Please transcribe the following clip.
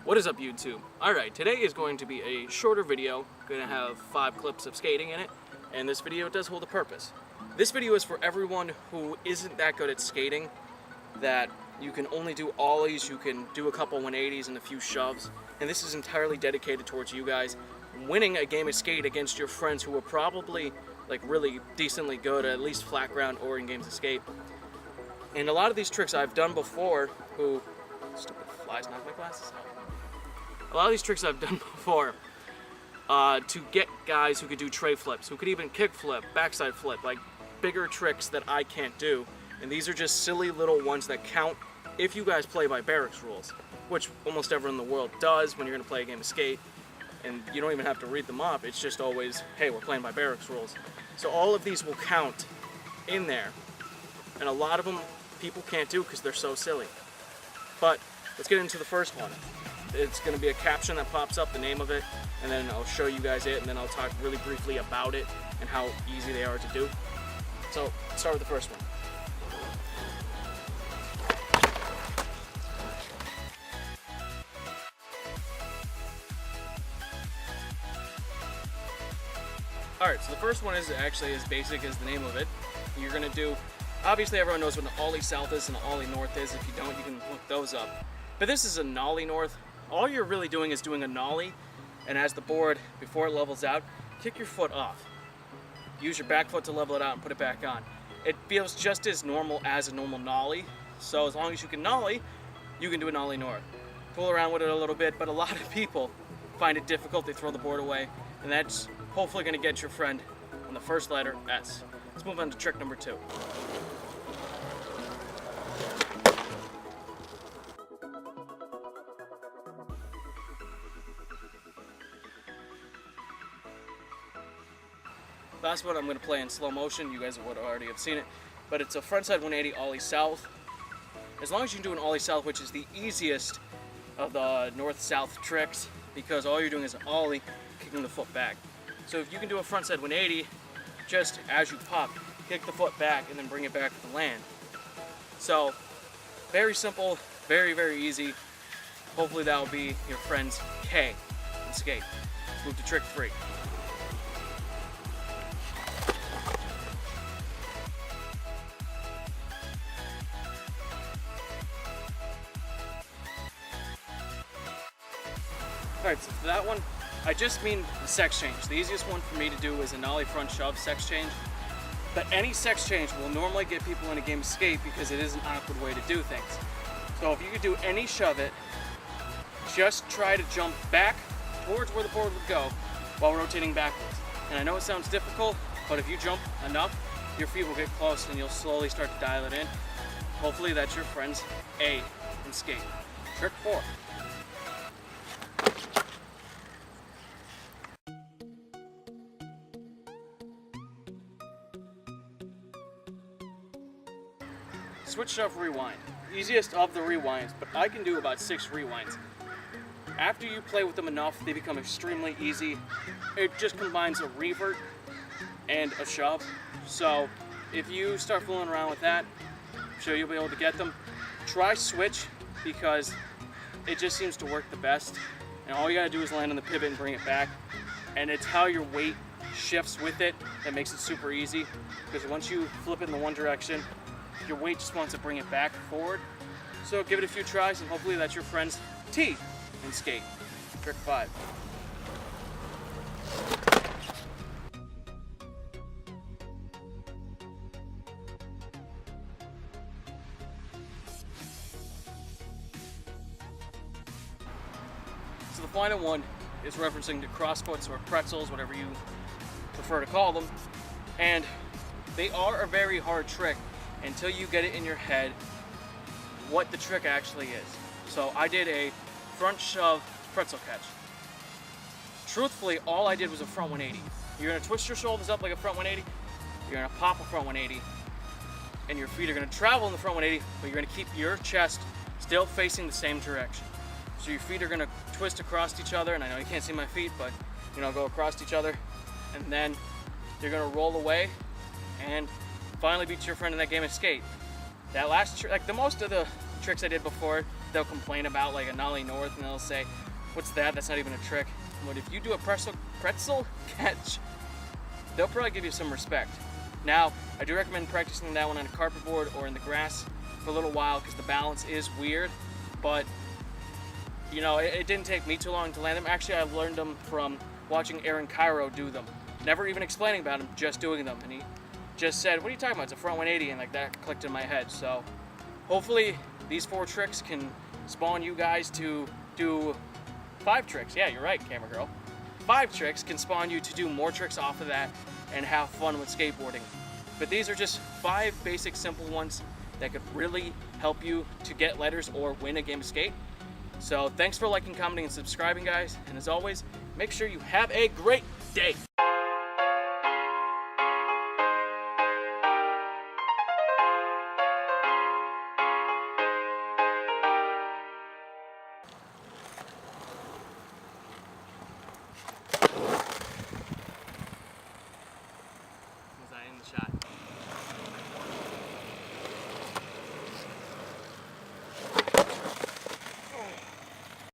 What is up, YouTube? Alright, today is going to be a shorter video. Going to have 5 clips of skating in it, and this video does hold a purpose. This video is for everyone who isn't that good at skating, that you can only do ollies, you can do a couple 180s and a few shoves, and this is entirely dedicated towards you guys winning a game of skate against your friends who are probably like really decently good at least flat ground or in games of skate. And a lot of these tricks I've done before, stupid flies knocked my glasses out. A lot of these tricks I've done before to get guys who could do tray flips, who could even kick flip, backside flip, like bigger tricks that I can't do. And these are just silly little ones that count if you guys play by barracks rules, which almost everyone in the world does when you're going to play a game of skate. And you don't even have to read them up. It's just always, hey, we're playing by barracks rules. So all of these will count in there. And a lot of them people can't do because they're so silly. But let's get into the first one. It's going to be a caption that pops up, the name of it, and then I'll show you guys it, and then I'll talk really briefly about it and how easy they are to do. So let's start with the first one. Alright, so the first one is actually as basic as the name of it. You're going to do, obviously everyone knows what an ollie south is and an ollie north is. If you don't, you can look those up. But this is a nollie north. All you're really doing is doing a nollie, and as the board, before it levels out, kick your foot off. Use your back foot to level it out and put it back on. It feels just as normal as a normal nollie, so as long as you can nollie, you can do a nollie north. Pull around with it a little bit, but a lot of people find it difficult. They throw the board away, and that's hopefully going to get your friend on the first letter, S. Let's move on to trick number 2. Last one I'm going to play in slow motion. You guys would already have seen it, but it's a frontside 180 ollie south. As long as you can do an ollie south, which is the easiest of the north-south tricks, because all you're doing is an ollie, kicking the foot back. So if you can do a frontside 180, just as you pop, kick the foot back and then bring it back to the land. So very simple, very, very easy. Hopefully that will be your friend's K in skate. Let's move to trick 3. Alright, so for that one, I just mean the sex change. The easiest one for me to do is a nollie front shove sex change. But any sex change will normally get people in a game of skate because it is an awkward way to do things. So if you could do any shove it, just try to jump back towards where the board would go while rotating backwards. And I know it sounds difficult, but if you jump enough, your feet will get close and you'll slowly start to dial it in. Hopefully that's your friend's A in skate. Trick 4. Switch shove rewind. Easiest of the rewinds, but I can do about 6 rewinds. After you play with them enough, they become extremely easy. It just combines a revert and a shove. So if you start fooling around with that, I'm sure you'll be able to get them. Try switch because it just seems to work the best. And all you gotta do is land on the pivot and bring it back. And it's how your weight shifts with it that makes it super easy. Because once you flip it in the one direction, your weight just wants to bring it back forward. So give it a few tries and hopefully that's your friend's T in skate. Trick 5. So the final one is referencing to crossfoots or pretzels, whatever you prefer to call them. And they are a very hard trick until you get it in your head what the trick actually is. So I did a front shove pretzel catch. Truthfully, all I did was a front 180. You're gonna twist your shoulders up like a front 180, you're gonna pop a front 180, and your feet are gonna travel in the front 180, but you're gonna keep your chest still facing the same direction. So your feet are gonna twist across each other, and I know you can't see my feet, but go across each other, and then you're gonna roll away and finally beat your friend in that game of skate. That last trick, like the most of the tricks I did before, they'll complain about like a nollie north and they'll say, what's that? That's not even a trick. But if you do a pretzel catch, they'll probably give you some respect. Now, I do recommend practicing that one on a carpet board or in the grass for a little while because the balance is weird, but you know, it didn't take me too long to land them. Actually, I learned them from watching Aaron Cairo do them. Never even explaining about him, just doing them. And he just said, what are you talking about? It's a front 180, and like that clicked in my head. So hopefully these 4 tricks can spawn you guys to do 5 tricks. Yeah, you're right, camera girl. 5 tricks can spawn you to do more tricks off of that and have fun with skateboarding. But these are just 5 basic simple ones that could really help you to get letters or win a game of skate. So thanks for liking, commenting, and subscribing, guys. And as always, make sure you have a great day. Was I in the shot?